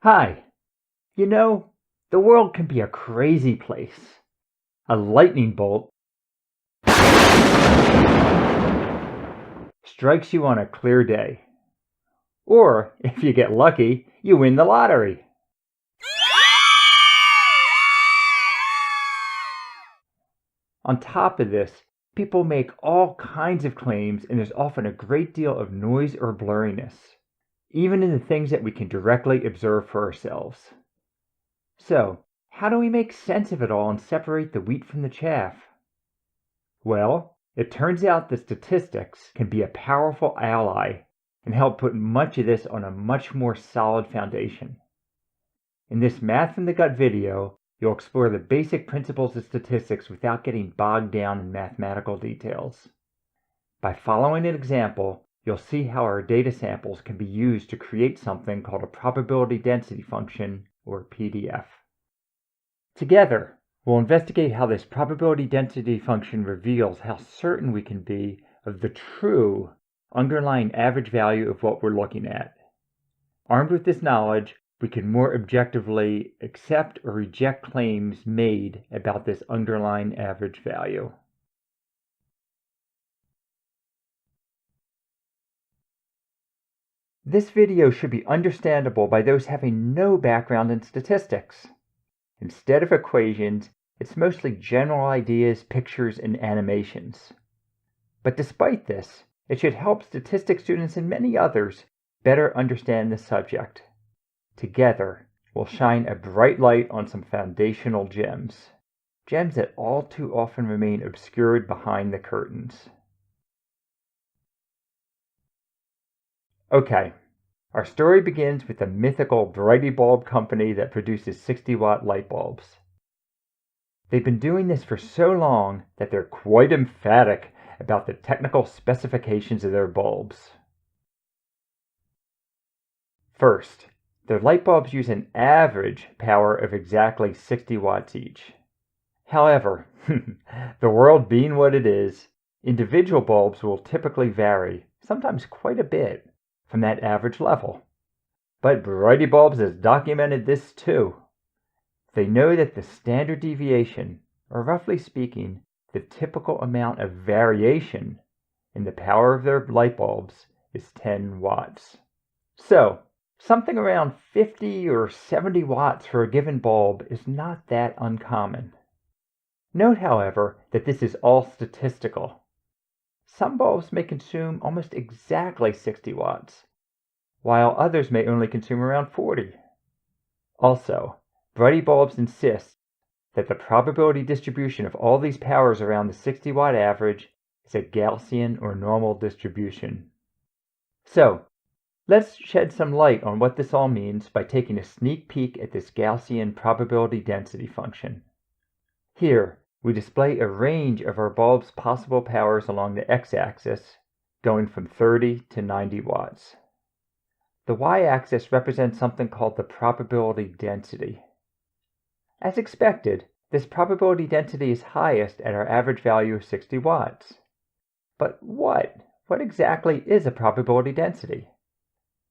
Hi. You know, the world can be a crazy place. A lightning bolt strikes you on a clear day. Or, if you get lucky, you win the lottery. On top of this, people make all kinds of claims, and there's often a great deal of noise or blurriness, even in the things that we can directly observe for ourselves. So, how do we make sense of it all and separate the wheat from the chaff? Well, it turns out that statistics can be a powerful ally and help put much of this on a much more solid foundation. In this Math from the Gut video, you'll explore the basic principles of statistics without getting bogged down in mathematical details. By following an example, you'll see how our data samples can be used to create something called a probability density function, or PDF. Together, we'll investigate how this probability density function reveals how certain we can be of the true underlying average value of what we're looking at. Armed with this knowledge, we can more objectively accept or reject claims made about this underlying average value. This video should be understandable by those having no background in statistics. Instead of equations, it's mostly general ideas, pictures, and animations. But despite this, it should help statistics students and many others better understand the subject. Together, we'll shine a bright light on some foundational gems that all too often remain obscured behind the curtains. Okay, our story begins with the mythical Brighty Bulb company that produces 60-watt light bulbs. They've been doing this for so long that they're quite emphatic about the technical specifications of their bulbs. First, their light bulbs use an average power of exactly 60 watts each. However, the world being what it is, individual bulbs will typically vary, sometimes quite a bit, from that average level. But Brighty Bulbs has documented this too. They know that the standard deviation, or roughly speaking, the typical amount of variation in the power of their light bulbs is 10 watts. So, something around 50 or 70 watts for a given bulb is not that uncommon. Note, however, that this is all statistical. Some bulbs may consume almost exactly 60 watts, while others may only consume around 40. Also, Brighty Bulbs insist that the probability distribution of all these powers around the 60-watt average is a Gaussian or normal distribution. So, let's shed some light on what this all means by taking a sneak peek at this Gaussian probability density function. Here, we display a range of our bulb's possible powers along the x-axis, going from 30 to 90 watts. The y-axis represents something called the probability density. As expected, this probability density is highest at our average value of 60 watts. But what exactly is a probability density?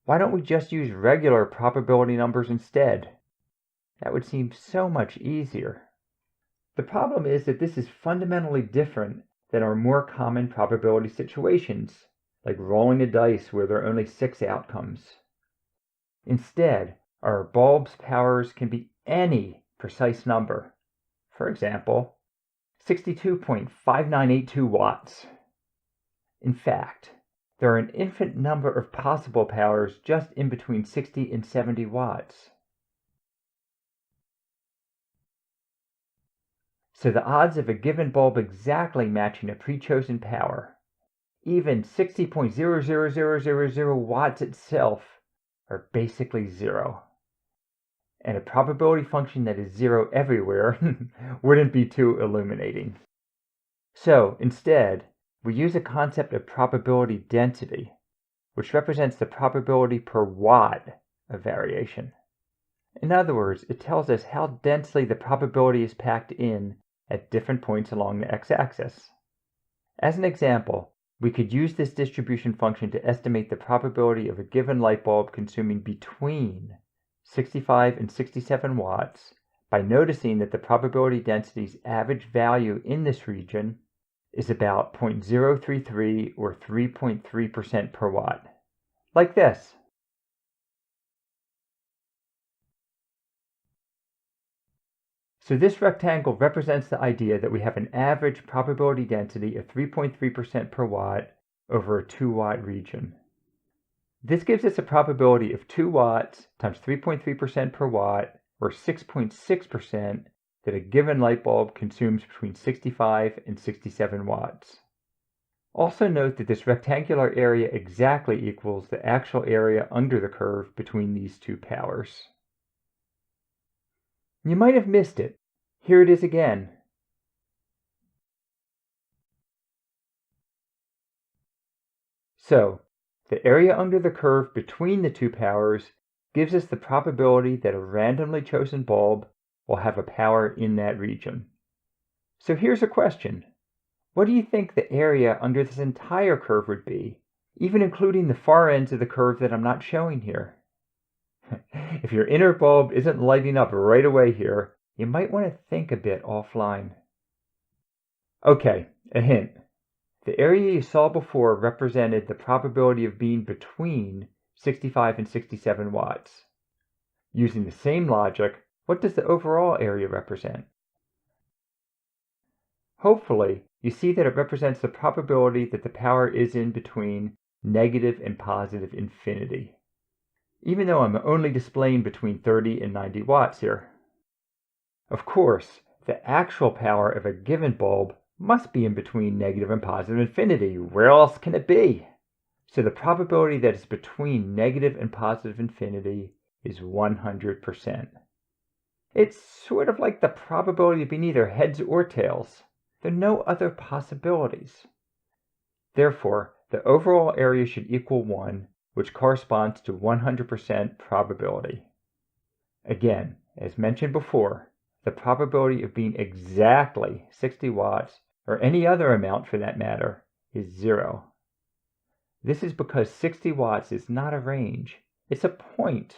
Why don't we just use regular probability numbers instead? That would seem so much easier. The problem is that this is fundamentally different than our more common probability situations, like rolling a dice where there are only 6 outcomes. Instead, our bulb's powers can be any precise number. For example, 62.5982 watts. In fact, there are an infinite number of possible powers just in between 60 and 70 watts. So the odds of a given bulb exactly matching a pre-chosen power, even 60.00000 watts itself, are basically zero. And a probability function that is zero everywhere wouldn't be too illuminating. So instead, we use a concept of probability density, which represents the probability per watt of variation. In other words, it tells us how densely the probability is packed in at different points along the x-axis. As an example, we could use this distribution function to estimate the probability of a given light bulb consuming between 65 and 67 watts by noticing that the probability density's average value in this region is about 0.033 or 3.3% per watt. Like this. So this rectangle represents the idea that we have an average probability density of 3.3% per watt over a 2-watt region. This gives us a probability of 2 watts times 3.3% per watt, or 6.6%, that a given light bulb consumes between 65 and 67 watts. Also note that this rectangular area exactly equals the actual area under the curve between these two powers. You might have missed it. Here it is again. So, the area under the curve between the two powers gives us the probability that a randomly chosen bulb will have a power in that region. So here's a question. What do you think the area under this entire curve would be, even including the far ends of the curve that I'm not showing here? If your inner bulb isn't lighting up right away here, you might want to think a bit offline. Okay, a hint. The area you saw before represented the probability of being between 65 and 67 watts. Using the same logic, what does the overall area represent? Hopefully, you see that it represents the probability that the power is in between negative and positive infinity, even though I'm only displaying between 30 and 90 watts here. Of course, the actual power of a given bulb must be in between negative and positive infinity. Where else can it be? So the probability that it's between negative and positive infinity is 100%. It's sort of like the probability of being either heads or tails. There are no other possibilities. Therefore, the overall area should equal 1, which corresponds to 100% probability. Again, as mentioned before, the probability of being exactly 60 watts, or any other amount for that matter, is 0. This is because 60 watts is not a range, it's a point,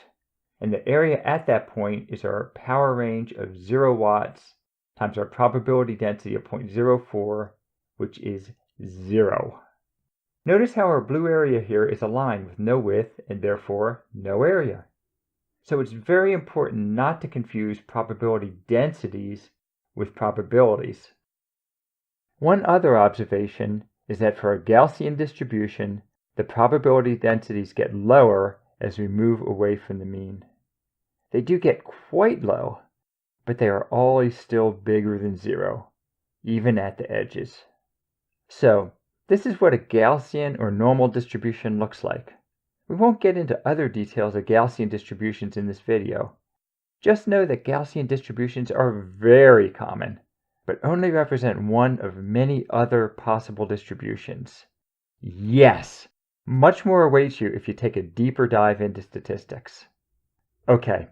and the area at that point is our power range of 0 watts times our probability density of 0.04, which is 0. Notice how our blue area here is a line with no width and therefore no area. So it's very important not to confuse probability densities with probabilities. One other observation is that for a Gaussian distribution, the probability densities get lower as we move away from the mean. They do get quite low, but they are always still bigger than 0, even at the edges. So, this is what a Gaussian or normal distribution looks like. We won't get into other details of Gaussian distributions in this video. Just know that Gaussian distributions are very common, but only represent one of many other possible distributions. Yes, much more awaits you if you take a deeper dive into statistics. Okay,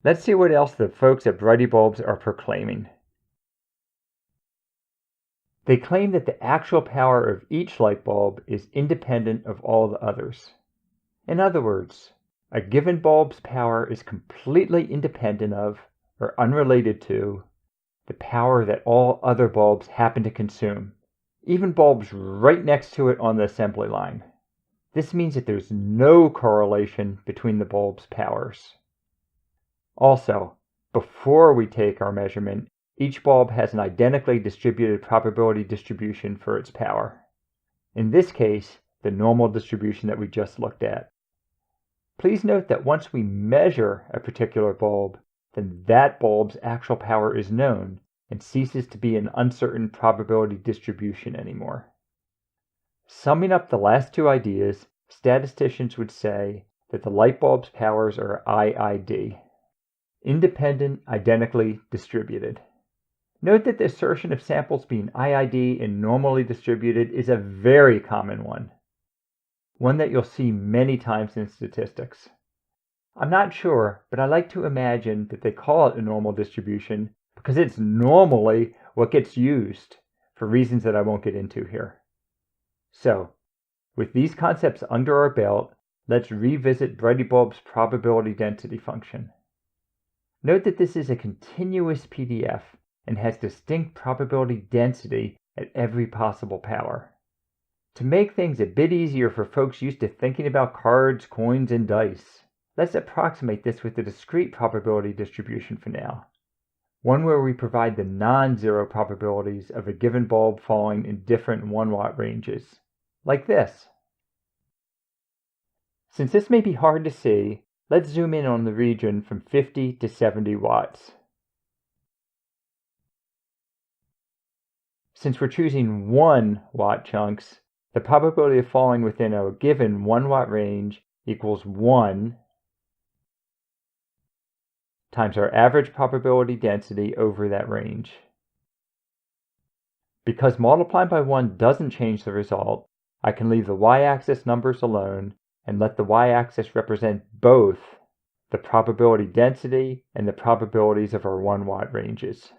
let's see what else the folks at Brighty Bulbs are proclaiming. They claim that the actual power of each light bulb is independent of all the others. In other words, a given bulb's power is completely independent of, or unrelated to, the power that all other bulbs happen to consume, even bulbs right next to it on the assembly line. This means that there's no correlation between the bulb's powers. Also, before we take our measurement, each bulb has an identically distributed probability distribution for its power. In this case, the normal distribution that we just looked at. Please note that once we measure a particular bulb, then that bulb's actual power is known and ceases to be an uncertain probability distribution anymore. Summing up the last two ideas, statisticians would say that the light bulb's powers are IID, independent, identically distributed. Note that the assertion of samples being IID and normally distributed is a very common one that you'll see many times in statistics. I'm not sure, but I like to imagine that they call it a normal distribution because it's normally what gets used for reasons that I won't get into here. So, with these concepts under our belt, let's revisit Brighty Bulbs' probability density function. Note that this is a continuous PDF and has distinct probability density at every possible power. To make things a bit easier for folks used to thinking about cards, coins, and dice, let's approximate this with a discrete probability distribution for now. One where we provide the non-zero probabilities of a given bulb falling in different 1-watt ranges, like this. Since this may be hard to see, let's zoom in on the region from 50 to 70 watts. Since we're choosing 1-watt chunks, the probability of falling within a given 1-watt range equals 1 times our average probability density over that range. Because multiplying by 1 doesn't change the result, I can leave the y-axis numbers alone and let the y-axis represent both the probability density and the probabilities of our 1-watt ranges.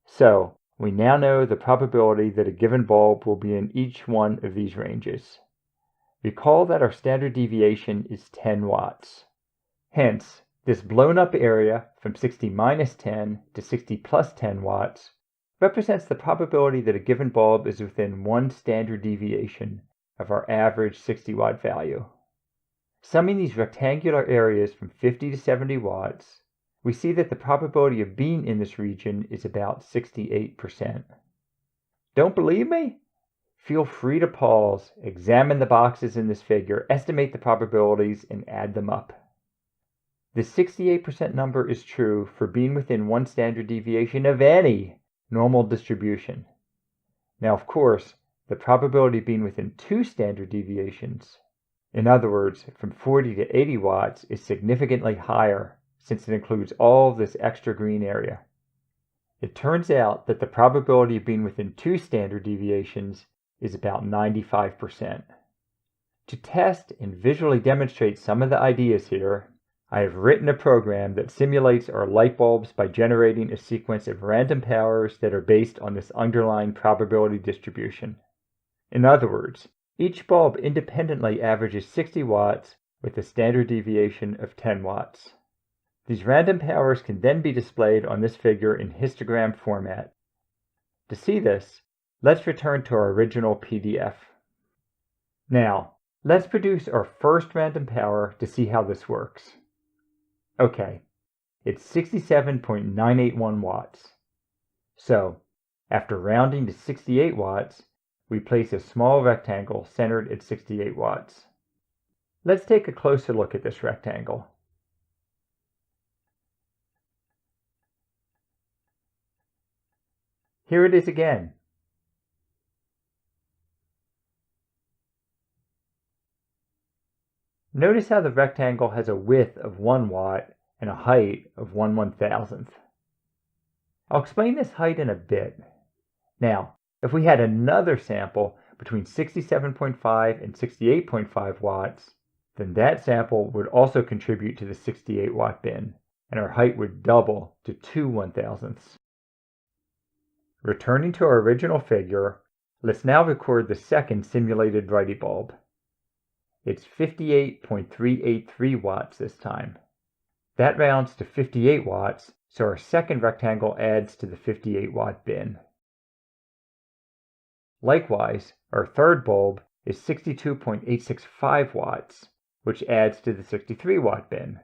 So, we now know the probability that a given bulb will be in each one of these ranges. Recall that our standard deviation is 10 watts. Hence, this blown up area from 60 minus 10 to 60 plus 10 watts represents the probability that a given bulb is within 1 standard deviation of our average 60-watt value. Summing these rectangular areas from 50 to 70 watts, we see that the probability of being in this region is about 68%. Don't believe me? Feel free to pause, examine the boxes in this figure, estimate the probabilities, and add them up. The 68% number is true for being within 1 standard deviation of any normal distribution. Now, of course, the probability of being within 2 standard deviations, in other words, from 40 to 80 watts, is significantly higher, since it includes all this extra green area. It turns out that the probability of being within 2 standard deviations is about 95%. To test and visually demonstrate some of the ideas here, I have written a program that simulates our light bulbs by generating a sequence of random powers that are based on this underlying probability distribution. In other words, each bulb independently averages 60 watts with a standard deviation of 10 watts. These random powers can then be displayed on this figure in histogram format. To see this, let's return to our original PDF. Now, let's produce our first random power to see how this works. Okay, it's 67.981 watts. So, after rounding to 68 watts, we place a small rectangle centered at 68 watts. Let's take a closer look at this rectangle. Here it is again. Notice how the rectangle has a width of 1 watt and a height of 1/1000th. I'll explain this height in a bit. Now, if we had another sample between 67.5 and 68.5 watts, then that sample would also contribute to the 68 watt bin, and our height would double to 2/1000ths. Returning to our original figure, let's now record the second simulated Brighty bulb. It's 58.383 watts this time. That rounds to 58 watts, so our second rectangle adds to the 58 watt bin. Likewise, our third bulb is 62.865 watts, which adds to the 63 watt bin.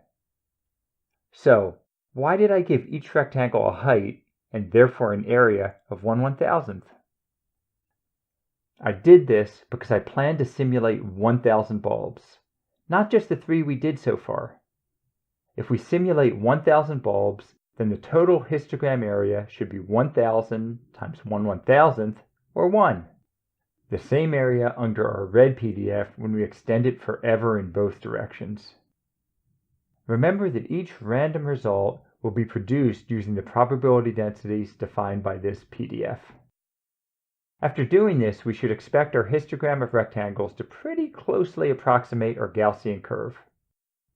So, why did I give each rectangle a height and therefore an area of 1/1000th? I did this because I planned to simulate 1,000 bulbs, not just the 3 we did so far. If we simulate 1,000 bulbs, then the total histogram area should be 1,000 times 1/1000th, or 1. The same area under our red PDF when we extend it forever in both directions. Remember that each random result will be produced using the probability densities defined by this PDF. After doing this, we should expect our histogram of rectangles to pretty closely approximate our Gaussian curve.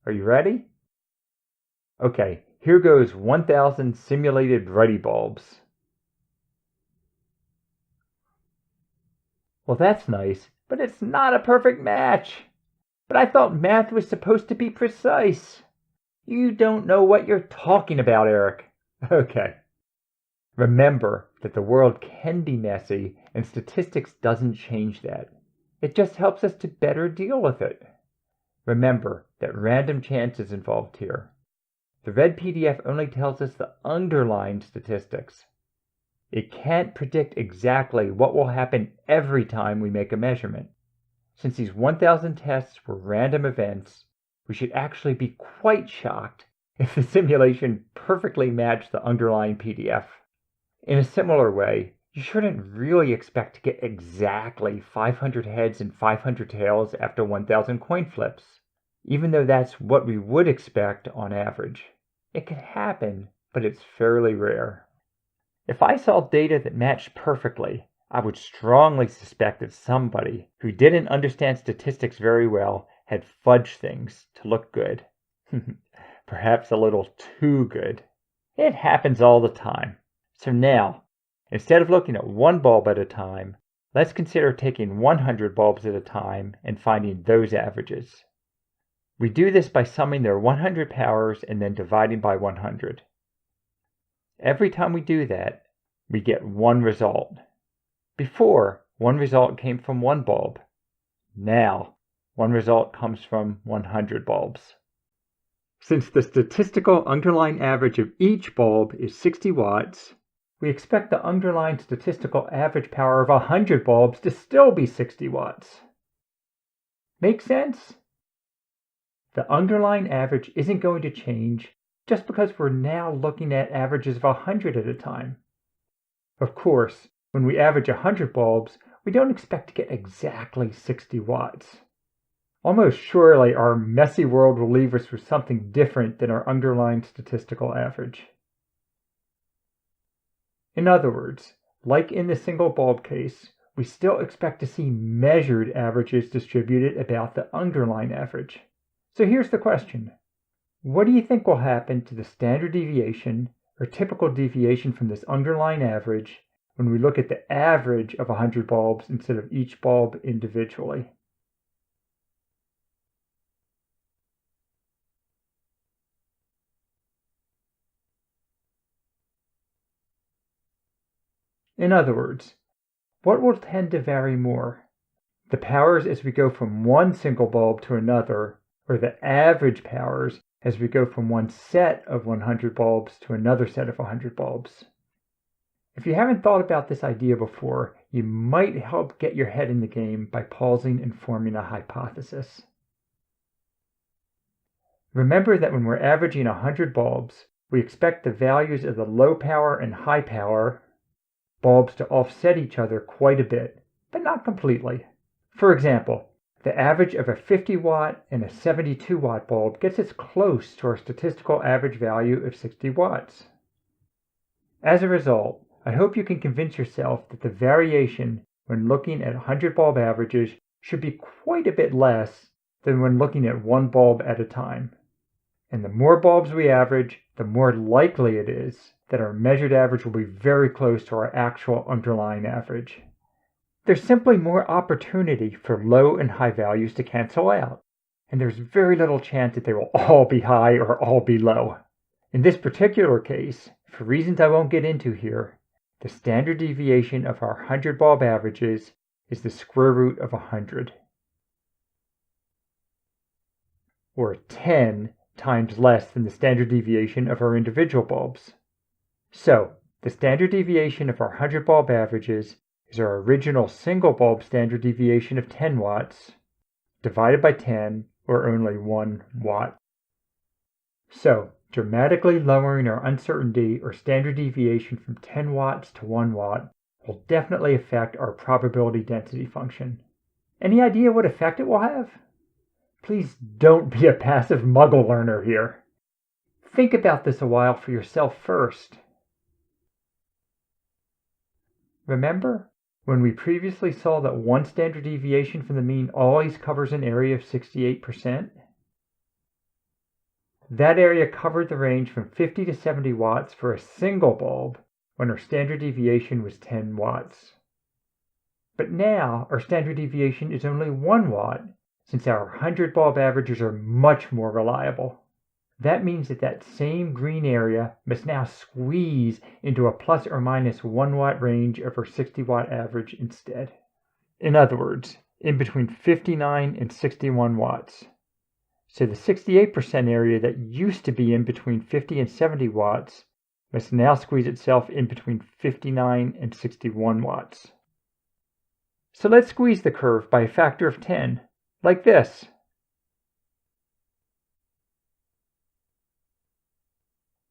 Are you ready? Okay, here goes 1,000 simulated Brighty bulbs. Well, that's nice, but it's not a perfect match. But I thought math was supposed to be precise. You don't know what you're talking about, Eric. Okay. Remember that the world can be messy, and statistics doesn't change that. It just helps us to better deal with it. Remember that random chance is involved here. The red PDF only tells us the underlying statistics. It can't predict exactly what will happen every time we make a measurement. Since these 1,000 tests were random events, we should actually be quite shocked if the simulation perfectly matched the underlying PDF. In a similar way, you shouldn't really expect to get exactly 500 heads and 500 tails after 1,000 coin flips, even though that's what we would expect on average. It could happen, but it's fairly rare. If I saw data that matched perfectly, I would strongly suspect that somebody who didn't understand statistics very well had fudged things to look good. Perhaps a little too good. It happens all the time. So now, instead of looking at one bulb at a time, let's consider taking 100 bulbs at a time and finding those averages. We do this by summing their 100 powers and then dividing by 100. Every time we do that, we get one result. Before, one result came from one bulb. Now, one result comes from 100 bulbs. Since the statistical underlying average of each bulb is 60 watts, we expect the underlying statistical average power of 100 bulbs to still be 60 watts. Make sense? The underlying average isn't going to change just because we're now looking at averages of 100 at a time. Of course, when we average 100 bulbs, we don't expect to get exactly 60 watts. Almost surely our messy world will leave us with something different than our underlying statistical average. In other words, like in the single bulb case, we still expect to see measured averages distributed about the underlying average. So here's the question. What do you think will happen to the standard deviation or typical deviation from this underlying average when we look at the average of 100 bulbs instead of each bulb individually? In other words, what will tend to vary more? The powers as we go from one single bulb to another, or the average powers as we go from one set of 100 bulbs to another set of 100 bulbs? If you haven't thought about this idea before, you might help get your head in the game by pausing and forming a hypothesis. Remember that when we're averaging 100 bulbs, we expect the values of the low power and high power bulbs to offset each other quite a bit, but not completely. For example, the average of a 50 watt and a 72 watt bulb gets us close to our statistical average value of 60 watts. As a result, I hope you can convince yourself that the variation when looking at 100 bulb averages should be quite a bit less than when looking at one bulb at a time. And the more bulbs we average, the more likely it is that our measured average will be very close to our actual underlying average. There's simply more opportunity for low and high values to cancel out, and there's very little chance that they will all be high or all be low. In this particular case, for reasons I won't get into here, the standard deviation of our 100 bulb averages is the square root of 100, or 10 times less than the standard deviation of our individual bulbs. So, the standard deviation of our 100 bulb averages is our original single bulb standard deviation of 10 watts, divided by 10, or only 1 watt. So, dramatically lowering our uncertainty or standard deviation from 10 watts to 1 watt will definitely affect our probability density function. Any idea what effect it will have? Please don't be a passive muggle learner here. Think about this a while for yourself first. Remember when we previously saw that one standard deviation from the mean always covers an area of 68%? That area covered the range from 50 to 70 watts for a single bulb when our standard deviation was 10 watts. But now our standard deviation is only 1 watt, since our 100 bulb averages are much more reliable. That means that same green area must now squeeze into a plus or minus 1 watt range of our 60 watt average instead. In other words, in between 59 and 61 watts. So the 68% area that used to be in between 50 and 70 watts must now squeeze itself in between 59 and 61 watts. So let's squeeze the curve by a factor of 10, like this.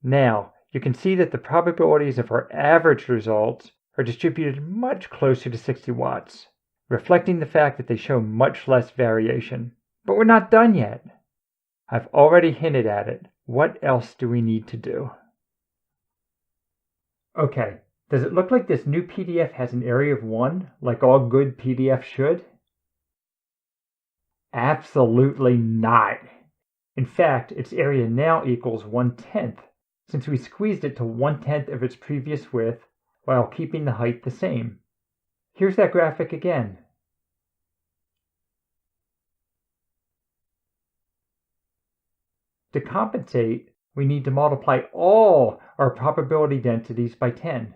Now, you can see that the probabilities of our average results are distributed much closer to 60 watts, reflecting the fact that they show much less variation. But we're not done yet. I've already hinted at it. What else do we need to do? Okay, does it look like this new PDF has an area of 1, like all good PDFs should? Absolutely not. In fact, its area now equals 1/10, since we squeezed it to 1/10 of its previous width while keeping the height the same. Here's that graphic again. To compensate, we need to multiply all our probability densities by 10.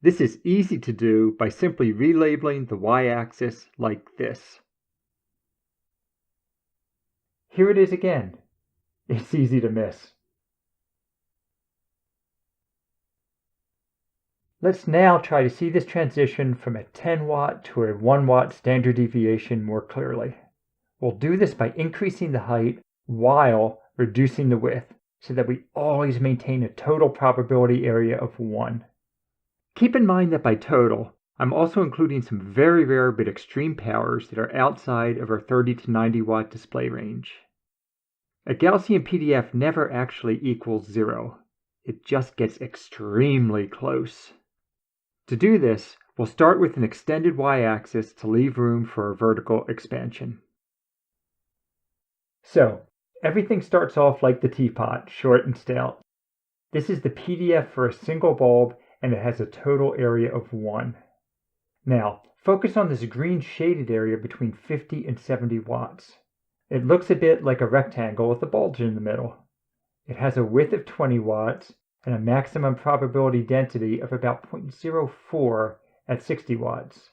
This is easy to do by simply relabeling the y-axis like this. Here it is again. It's easy to miss. Let's now try to see this transition from a 10 watt to a 1 watt standard deviation more clearly. We'll do this by increasing the height while reducing the width, so that we always maintain a total probability area of 1. Keep in mind that by total, I'm also including some very rare but extreme powers that are outside of our 30 to 90 watt display range. A Gaussian PDF never actually equals 0. It just gets extremely close. To do this, we'll start with an extended y-axis to leave room for a vertical expansion. So, everything starts off like the teapot, short and stout. This is the PDF for a single bulb, and it has a total area of 1. Now, focus on this green shaded area between 50 and 70 watts. It looks a bit like a rectangle with a bulge in the middle. It has a width of 20 watts and a maximum probability density of about 0.04 at 60 watts.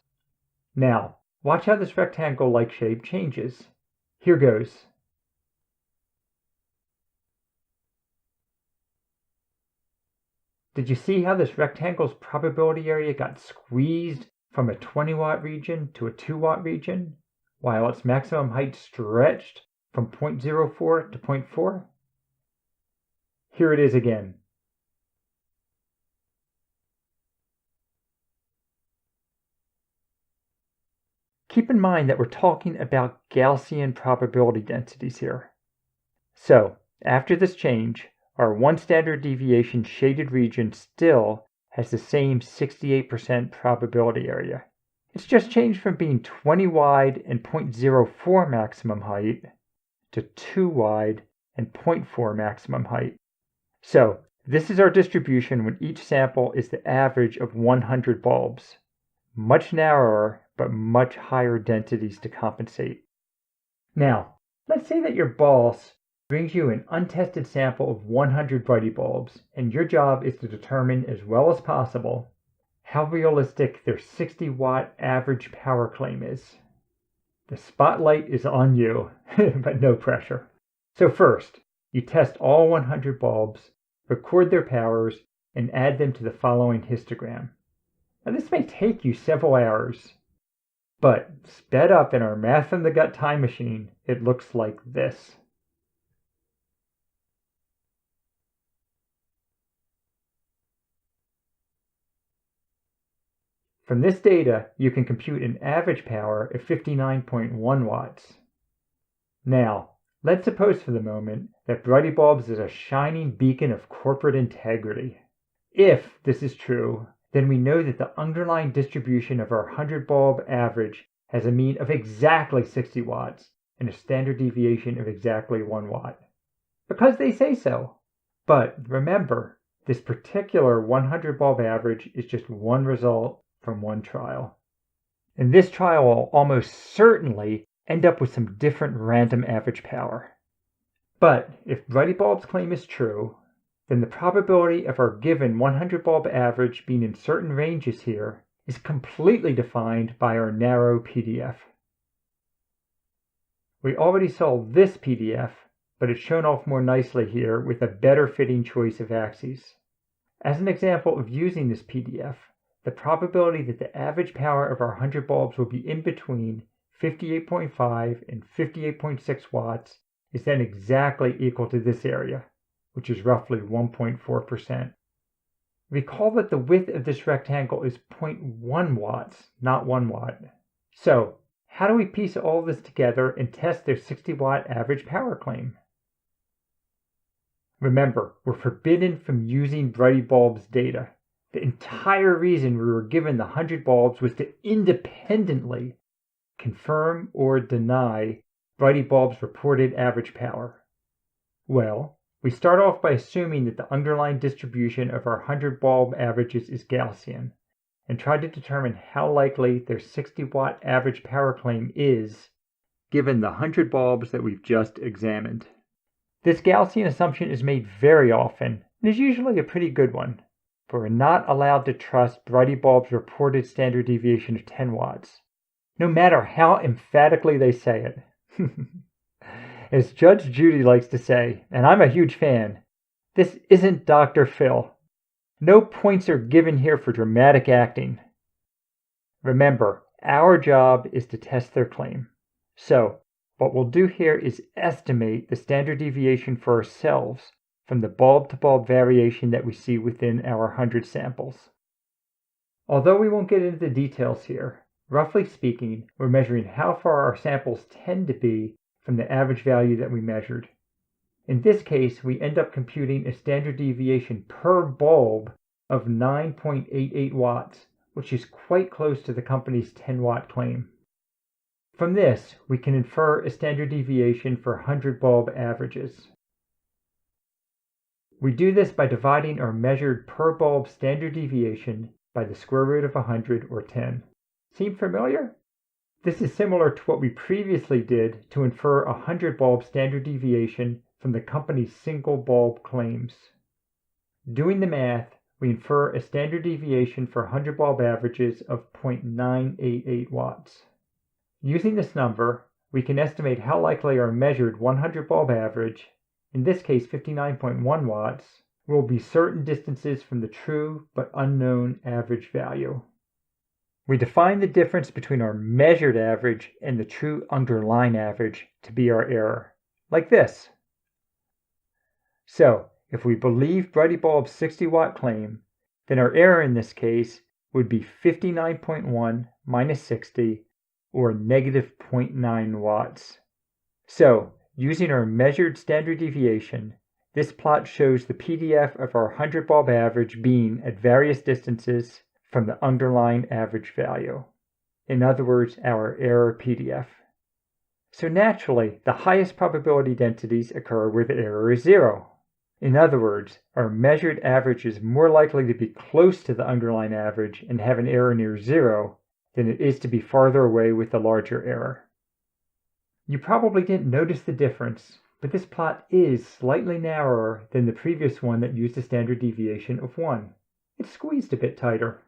Now, watch how this rectangle-like shape changes. Here goes. Did you see how this rectangle's probability area got squeezed from a 20 watt region to a 2 watt region, while its maximum height stretched from 0.04 to 0.4? Here it is again. Keep in mind that we're talking about Gaussian probability densities here. So, after this change, our 1 standard deviation shaded region still has the same 68% probability area. It's just changed from being 20 wide and 0.04 maximum height to 2 wide and 0.4 maximum height. So, this is our distribution when each sample is the average of 100 bulbs. Much narrower, but much higher densities to compensate. Now, let's say that your boss brings you an untested sample of 100 Brighty bulbs, and your job is to determine as well as possible how realistic their 60 watt average power claim is. The spotlight is on you, but no pressure. So first, you test all 100 bulbs, record their powers, and add them to the following histogram. Now this may take you several hours, but sped up in our MathFromTheGut time machine, it looks like this. From this data, you can compute an average power of 59.1 watts. Now, let's suppose for the moment that Brighty Bulbs is a shining beacon of corporate integrity. If this is true, then we know that the underlying distribution of our 100 bulb average has a mean of exactly 60 watts and a standard deviation of exactly 1 watt. Because they say so. But remember, this particular 100 bulb average is just one result from one trial. And this trial will almost certainly end up with some different random average power. But if Brighty Bulbs' claim is true, then the probability of our given 100 bulb average being in certain ranges here is completely defined by our narrow PDF. We already saw this PDF, but it's shown off more nicely here with a better fitting choice of axes. As an example of using this PDF, the probability that the average power of our 100 bulbs will be in between 58.5 and 58.6 watts is then exactly equal to this area, which is roughly 1.4%. Recall that the width of this rectangle is 0.1 watts, not 1 watt. So, how do we piece all this together and test their 60 watt average power claim? Remember, we're forbidden from using Brighty Bulbs data. The entire reason we were given the 100 bulbs was to independently confirm or deny Brighty Bulbs' reported average power. Well, we start off by assuming that the underlying distribution of our 100 bulb averages is Gaussian, and try to determine how likely their 60 watt average power claim is given the 100 bulbs that we've just examined. This Gaussian assumption is made very often and is usually a pretty good one, but we're not allowed to trust Brighty Bulbs' reported standard deviation of 10 watts, no matter how emphatically they say it. As Judge Judy likes to say, and I'm a huge fan, this isn't Dr. Phil. No points are given here for dramatic acting. Remember, our job is to test their claim. So, what we'll do here is estimate the standard deviation for ourselves from the bulb-to-bulb variation that we see within our 100 samples. Although we won't get into the details here, roughly speaking, we're measuring how far our samples tend to be from the average value that we measured. In this case, we end up computing a standard deviation per bulb of 9.88 watts, which is quite close to the company's 10 watt claim. From this, we can infer a standard deviation for 100 bulb averages. We do this by dividing our measured per bulb standard deviation by the square root of 100 or 10. Seem familiar? This is similar to what we previously did to infer a 100 bulb standard deviation from the company's single bulb claims. Doing the math, we infer a standard deviation for 100 bulb averages of 0.988 watts. Using this number, we can estimate how likely our measured 100 bulb average, in this case 59.1 watts, will be certain distances from the true but unknown average value. We define the difference between our measured average and the true underlying average to be our error, like this. So, if we believe Brighty Bulb's 60 watt claim, then our error in this case would be 59.1 minus 60, or negative 0.9 watts. So, using our measured standard deviation, this plot shows the PDF of our 100 bulb average being at various distances from the underlying average value. In other words, our error PDF. So naturally, the highest probability densities occur where the error is 0. In other words, our measured average is more likely to be close to the underlying average and have an error near 0 than it is to be farther away with the larger error. You probably didn't notice the difference, but this plot is slightly narrower than the previous one that used a standard deviation of 1. It's squeezed a bit tighter.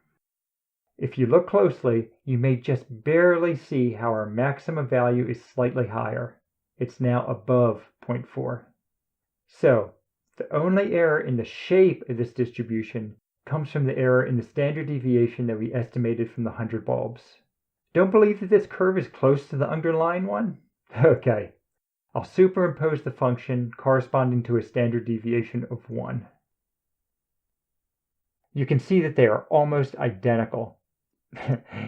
If you look closely, you may just barely see how our maximum value is slightly higher. It's now above 0.4. So, the only error in the shape of this distribution comes from the error in the standard deviation that we estimated from the 100 bulbs. Don't believe that this curve is close to the underlying one? Okay, I'll superimpose the function corresponding to a standard deviation of 1. You can see that they are almost identical.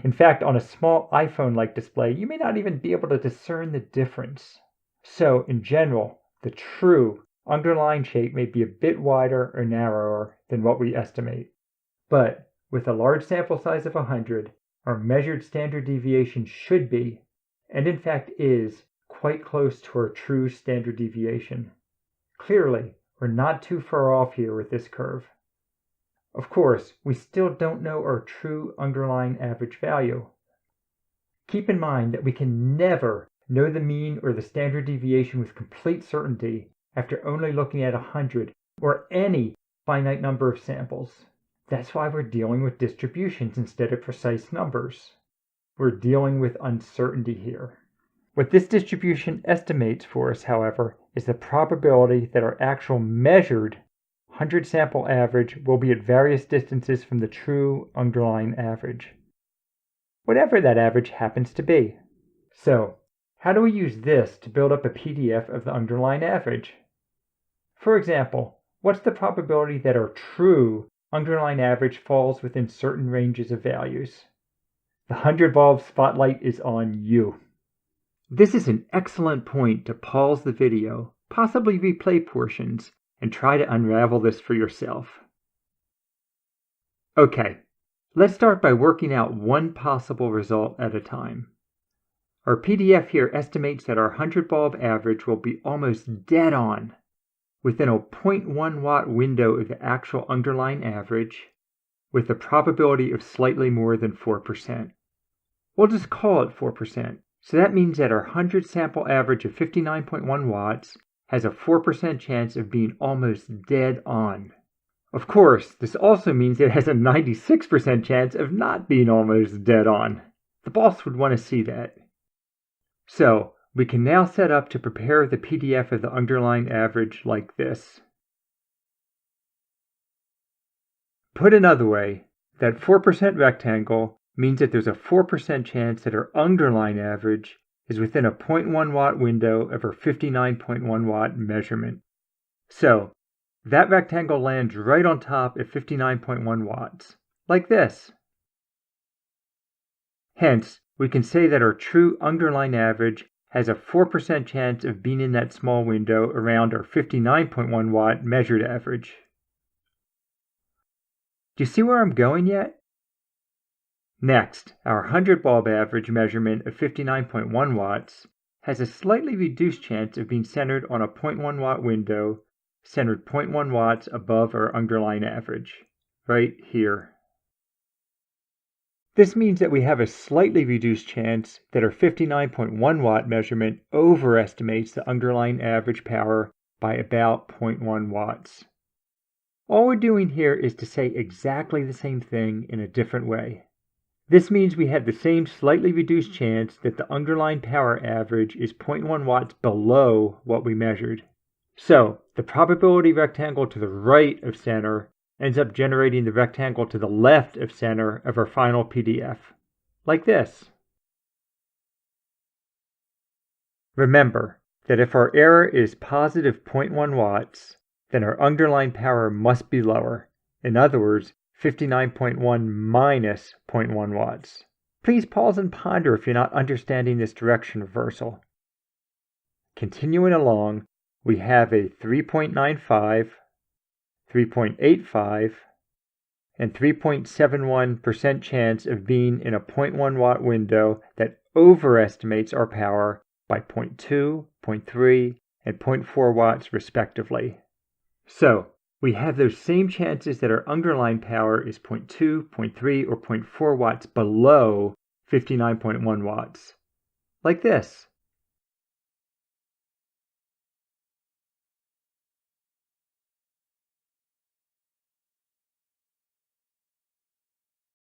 In fact, on a small iPhone-like display, you may not even be able to discern the difference. So, in general, the true underlying shape may be a bit wider or narrower than what we estimate. But with a large sample size of 100, our measured standard deviation should be, and in fact is, quite close to our true standard deviation. Clearly, we're not too far off here with this curve. Of course, we still don't know our true underlying average value. Keep in mind that we can never know the mean or the standard deviation with complete certainty after only looking at 100 or any finite number of samples. That's why we're dealing with distributions instead of precise numbers. We're dealing with uncertainty here. What this distribution estimates for us, however, is the probability that our actual measured 100 sample average will be at various distances from the true underlying average, whatever that average happens to be. So, how do we use this to build up a PDF of the underlying average? For example, what's the probability that our true underlying average falls within certain ranges of values? The 100 bulb spotlight is on you. This is an excellent point to pause the video, possibly replay portions, and try to unravel this for yourself. Okay, let's start by working out one possible result at a time. Our PDF here estimates that our 100 bulb average will be almost dead on, within a 0.1 watt window of the actual underlying average, with a probability of slightly more than 4%. We'll just call it 4%. So that means that our 100 sample average of 59.1 watts has a 4% chance of being almost dead on. Of course, this also means it has a 96% chance of not being almost dead on. The boss would want to see that. So, we can now set up to prepare the PDF of the underlying average like this. Put another way, that 4% rectangle means that there's a 4% chance that our underlying average is within a 0.1 watt window of our 59.1 watt measurement. So, that rectangle lands right on top at 59.1 watts, like this. Hence, we can say that our true underlying average has a 4% chance of being in that small window around our 59.1 watt measured average. Do you see where I'm going yet? Next, our 100 bulb average measurement of 59.1 watts has a slightly reduced chance of being centered on a 0.1 watt window, centered 0.1 watts above our underlying average, right here. This means that we have a slightly reduced chance that our 59.1 watt measurement overestimates the underlying average power by about 0.1 watts. All we're doing here is to say exactly the same thing in a different way. This means we have the same slightly reduced chance that the underlying power average is 0.1 watts below what we measured. So, the probability rectangle to the right of center ends up generating the rectangle to the left of center of our final PDF, like this. Remember that if our error is positive 0.1 watts, then our underlying power must be lower. In other words, 59.1 minus 0.1 watts. Please pause and ponder if you're not understanding this direction reversal. Continuing along, we have a 3.95, 3.85, and 3.71% chance of being in a 0.1 watt window that overestimates our power by 0.2, 0.3, and 0.4 watts respectively. So, we have those same chances that our underlying power is 0.2, 0.3, or 0.4 watts below 59.1 watts. Like this.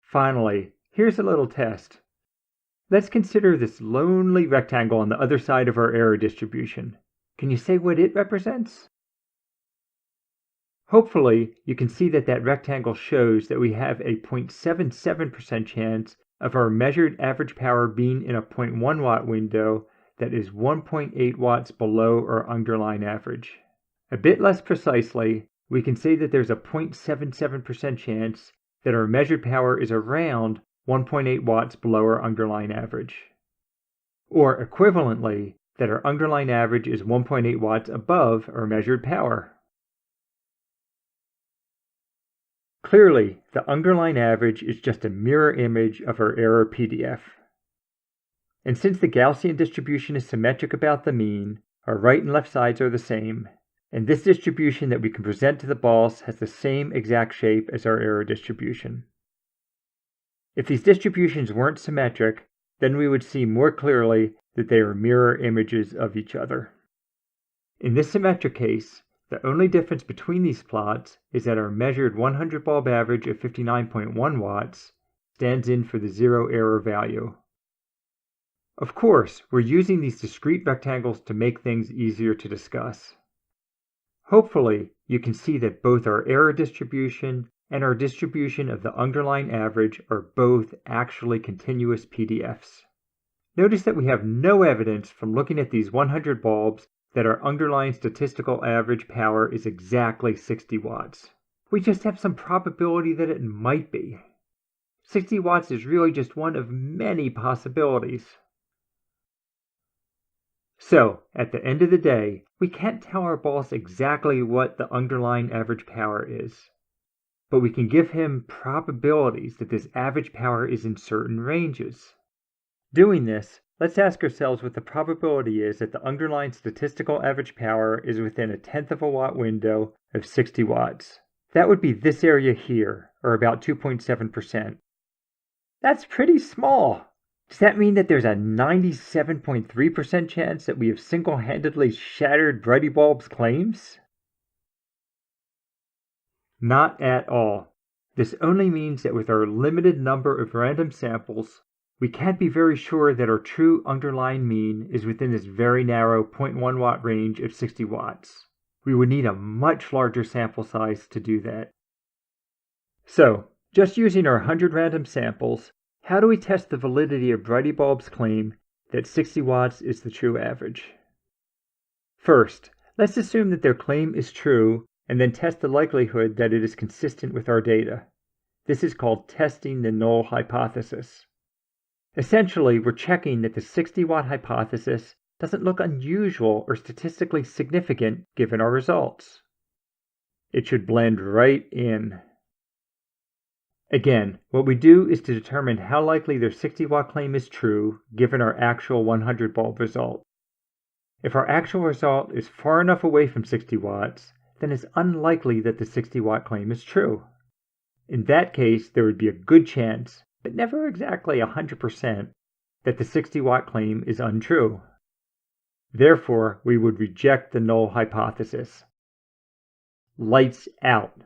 Finally, here's a little test. Let's consider this lonely rectangle on the other side of our error distribution. Can you say what it represents? Hopefully, you can see that that rectangle shows that we have a 0.77% chance of our measured average power being in a 0.1 watt window that is 1.8 watts below our underlying average. A bit less precisely, we can say that there's a 0.77% chance that our measured power is around 1.8 watts below our underlying average. Or equivalently, that our underlying average is 1.8 watts above our measured power. Clearly, the underlying average is just a mirror image of our error PDF. And since the Gaussian distribution is symmetric about the mean, our right and left sides are the same, and this distribution that we can present to the boss has the same exact shape as our error distribution. If these distributions weren't symmetric, then we would see more clearly that they are mirror images of each other. In this symmetric case, the only difference between these plots is that our measured 100 bulb average of 59.1 watts stands in for the zero error value. Of course, we're using these discrete rectangles to make things easier to discuss. Hopefully, you can see that both our error distribution and our distribution of the underlying average are both actually continuous PDFs. Notice that we have no evidence from looking at these 100 bulbs that our underlying statistical average power is exactly 60 watts. We just have some probability that it might be. 60 watts is really just one of many possibilities. So, at the end of the day, we can't tell our boss exactly what the underlying average power is. But we can give him probabilities that this average power is in certain ranges. Doing this, let's ask ourselves what the probability is that the underlying statistical average power is within a 1/10 of a watt window of 60 watts. That would be this area here, or about 2.7%. That's pretty small. Does that mean that there's a 97.3% chance that we have single-handedly shattered Brighty Bulbs' claims? Not at all. This only means that with our limited number of random samples, we can't be very sure that our true underlying mean is within this very narrow 0.1 watt range of 60 watts. We would need a much larger sample size to do that. So, just using our 100 random samples, how do we test the validity of Brighty Bulbs' claim that 60 watts is the true average? First, let's assume that their claim is true and then test the likelihood that it is consistent with our data. This is called testing the null hypothesis. Essentially, we're checking that the 60-watt hypothesis doesn't look unusual or statistically significant given our results. It should blend right in. Again, what we do is to determine how likely their 60-watt claim is true given our actual 100 bulb result. If our actual result is far enough away from 60 watts, then it's unlikely that the 60-watt claim is true. In that case, there would be a good chance, but never exactly 100%, that the 60-watt claim is untrue. Therefore, we would reject the null hypothesis. Lights out.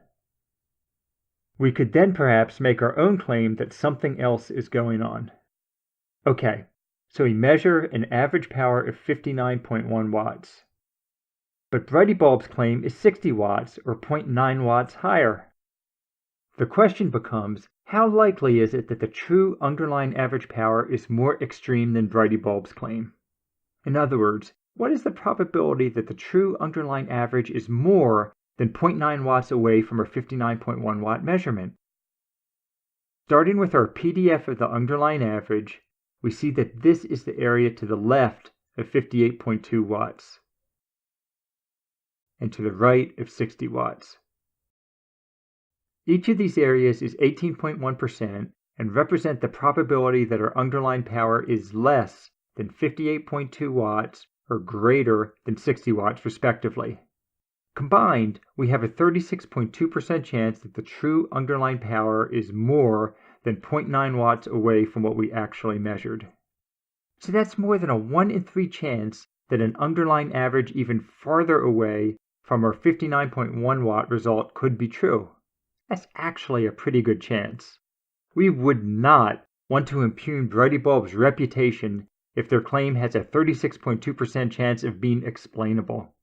We could then perhaps make our own claim that something else is going on. Okay, so we measure an average power of 59.1 watts. But Brighty Bulbs' claim is 60 watts or 0.9 watts higher. The question becomes, how likely is it that the true underlying average power is more extreme than Brighty Bulbs' claim? In other words, what is the probability that the true underlying average is more than 0.9 watts away from our 59.1 watt measurement? Starting with our PDF of the underlying average, we see that this is the area to the left of 58.2 watts and to the right of 60 watts. Each of these areas is 18.1% and represent the probability that our underlying power is less than 58.2 watts or greater than 60 watts respectively. Combined, we have a 36.2% chance that the true underlying power is more than 0.9 watts away from what we actually measured. So that's more than a 1 in 3 chance that an underlying average even farther away from our 59.1 watt result could be true. That's actually a pretty good chance. We would not want to impugn Brighty Bulbs' reputation if their claim has a 36.2% chance of being explainable.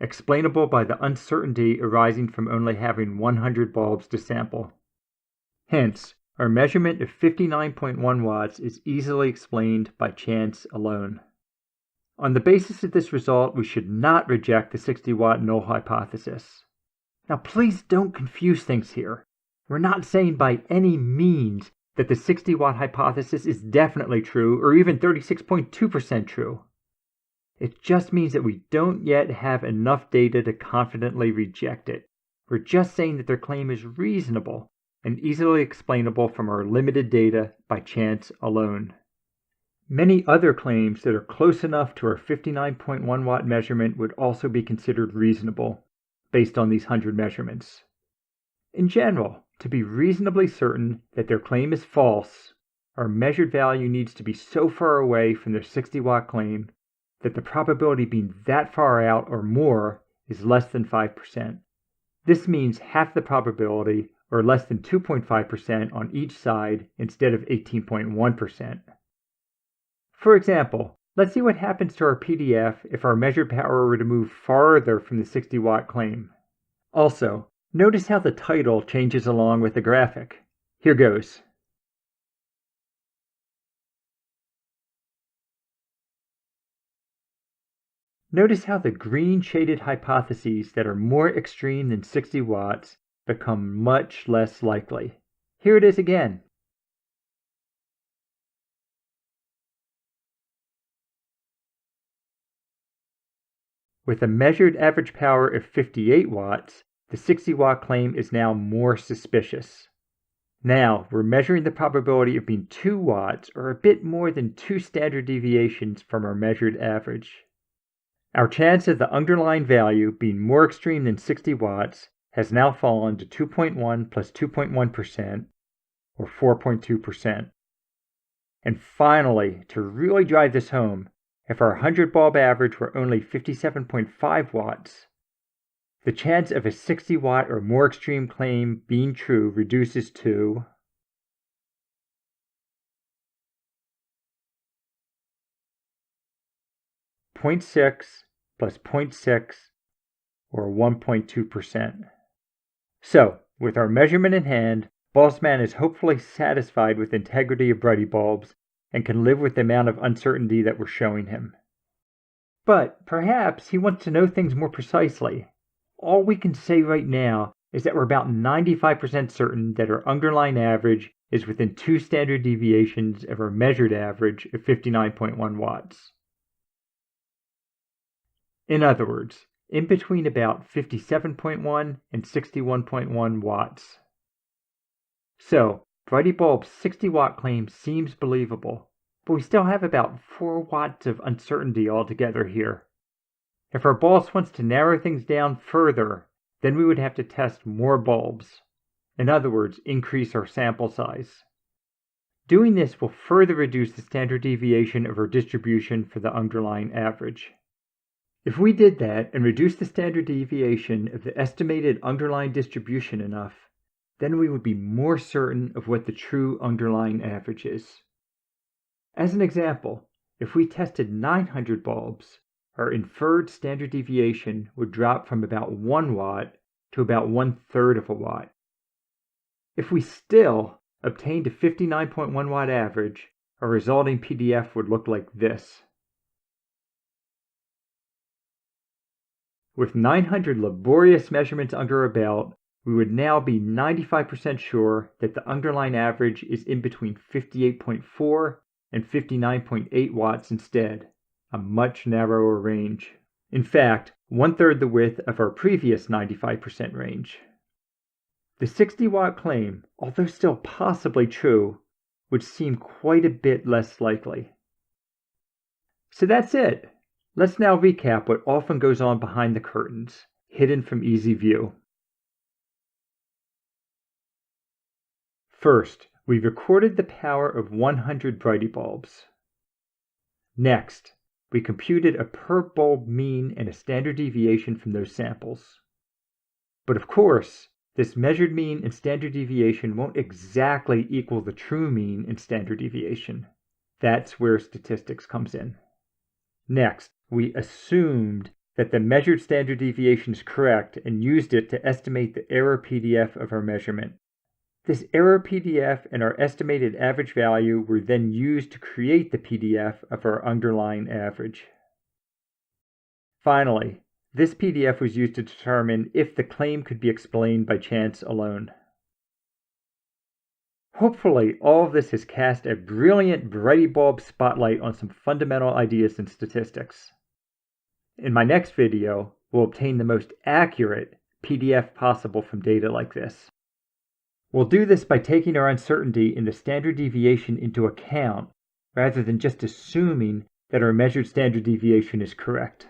Explainable by the uncertainty arising from only having 100 bulbs to sample. Hence, our measurement of 59.1 watts is easily explained by chance alone. On the basis of this result, we should not reject the 60-watt null hypothesis. Now please don't confuse things here. We're not saying by any means that the 60-watt hypothesis is definitely true or even 36.2% true. It just means that we don't yet have enough data to confidently reject it. We're just saying that their claim is reasonable and easily explainable from our limited data by chance alone. Many other claims that are close enough to our 59.1 watt measurement would also be considered reasonable, based on these 100 measurements. In general, to be reasonably certain that their claim is false, our measured value needs to be so far away from their 60-watt claim that the probability of being that far out or more is less than 5%. This means half the probability, or less than 2.5% on each side instead of 18.1%. For example, let's see what happens to our PDF if our measured power were to move farther from the 60-watt claim. Also, notice how the title changes along with the graphic. Here goes. Notice how the green shaded hypotheses that are more extreme than 60 watts become much less likely. Here it is again. With a measured average power of 58 watts, the 60-watt claim is now more suspicious. Now, we're measuring the probability of being 2 watts, or a bit more than 2 standard deviations from our measured average. Our chance of the underlying value being more extreme than 60 watts has now fallen to 2.1 plus 2.1%, or 4.2%. And finally, to really drive this home, if our 100 bulb average were only 57.5 watts, the chance of a 60 watt or more extreme claim being true reduces to 0.6 plus 0.6, or 1.2%. So, with our measurement in hand, Boltzmann is hopefully satisfied with the integrity of Brighty bulbs and can live with the amount of uncertainty that we're showing him. But perhaps he wants to know things more precisely. All we can say right now is that we're about 95% certain that our underlying average is within 2 standard deviations of our measured average of 59.1 watts. In other words, in between about 57.1 and 61.1 watts. So, Brighty bulb's 60-watt claim seems believable, but we still have about 4 watts of uncertainty altogether here. If our boss wants to narrow things down further, then we would have to test more bulbs. In other words, increase our sample size. Doing this will further reduce the standard deviation of our distribution for the underlying average. If we did that and reduced the standard deviation of the estimated underlying distribution enough, then we would be more certain of what the true underlying average is. As an example, if we tested 900 bulbs, our inferred standard deviation would drop from about 1 watt to about 1/3 of a watt. If we still obtained a 59.1 watt average, our resulting PDF would look like this. With 900 laborious measurements under our belt, we would now be 95% sure that the underlying average is in between 58.4 and 59.8 watts instead, a much narrower range. In fact, 1/3 the width of our previous 95% range. The 60-watt claim, although still possibly true, would seem quite a bit less likely. So that's it. Let's now recap what often goes on behind the curtains, hidden from easy view. First, we recorded the power of 100 Brighty bulbs. Next, we computed a per bulb mean and a standard deviation from those samples. But of course, this measured mean and standard deviation won't exactly equal the true mean and standard deviation. That's where statistics comes in. Next, we assumed that the measured standard deviation is correct and used it to estimate the error PDF of our measurement. This error PDF and our estimated average value were then used to create the PDF of our underlying average. Finally, this PDF was used to determine if the claim could be explained by chance alone. Hopefully, all of this has cast a brilliant Brighty bulb spotlight on some fundamental ideas in statistics. In my next video, we'll obtain the most accurate PDF possible from data like this. We'll do this by taking our uncertainty in the standard deviation into account, rather than just assuming that our measured standard deviation is correct.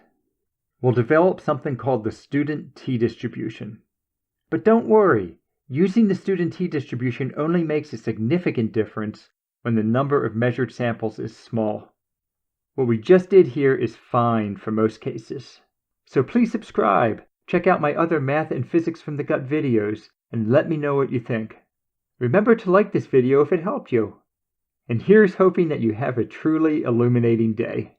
We'll develop something called the student t-distribution. But don't worry, using the student t-distribution only makes a significant difference when the number of measured samples is small. What we just did here is fine for most cases. So please subscribe, check out my other math and physics from the gut videos, and let me know what you think. Remember to like this video if it helped you. And here's hoping that you have a truly illuminating day.